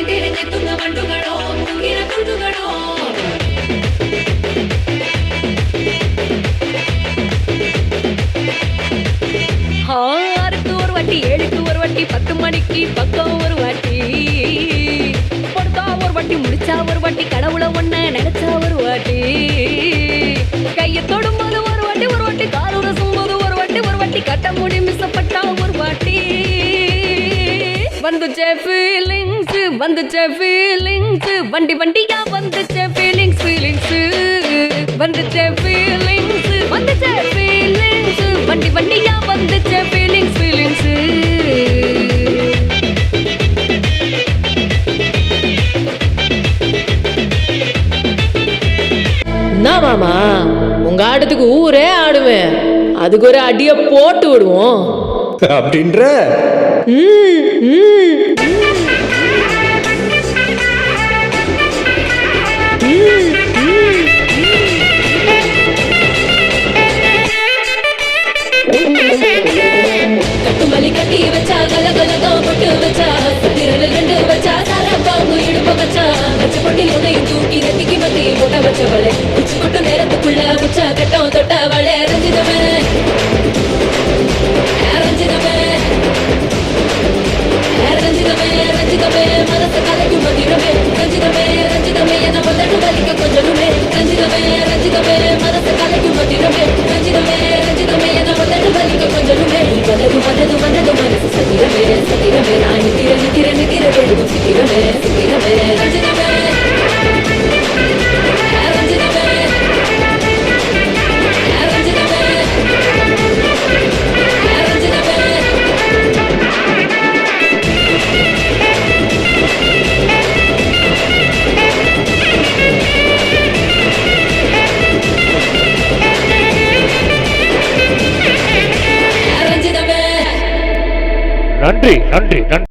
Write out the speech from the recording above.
തിരഞ്ഞെത്തുന്ന വണ്ടുകളോ മുങ്ങിന കുണ്ടുകളോ ஆறுக்கு ஒரு வாட்டி 7க்கு ஒரு வாட்டி 10 மணிக்கு பக்கம் ஒரு வாட்டி பொடுத்தா ஒரு வாட்டி முடிச்சா ஒரு வாட்டி கடவுளை ஒண்ண நினைச்சா ஒரு வாட்டி கையை தொடும்போது ஒரு வாட்டி காலூர சும்போது ஒரு வாட்டி கட்ட முடி மிசப்பட்டா ஒரு வாட்டி வந்துச்சே ஃபீலிங்ஸ் வண்டி வண்டியா வந்துச்சே ஃபீலிங்ஸ் வந்துச்சே ஃபீலிங்ஸ் வண்டி வண்டியா வந்துச்சே ஃபீலிங்ஸ் என்ன மாமா உங்க ஆட்டத்துக்கு ஊரே ஆடுவேன், அதுக்கு ஒரு அடிய போட்டு விடுவோம் அப்படின்ற கட்டுமலி கட்டி வச்சா கலகலகா பொட்டு வச்சா திரள ரெண்டு வச்சா சாரப்பாங்கு இடுப்ப வச்சா வச்சு பொட்டி உன்னையும் தூக்கி நெத்திக்கு மத்தி போட்ட வச்சவளே உச்சி கொட்டு நேரத்துக்குள்ள உச்சா கட்டம் தொட்டவளே ரஞ்சிதமே மனசு கலைக்கும் மந்திரமே ரஞ்சிதமே என்ன முதட்டு வலிக்க கொஞ்சமே ரஞ்சிதமே மனசு கலைக்கும் மந்திரமே ரஞ்சிதமே என்ன முதட்டு வலிக்க கொஞ்சமே வந்தது மனசு சத்திரமே நான் நித்திர வெளுக்கும் சித்திரமே ரஞ்சிதமே நன்றி.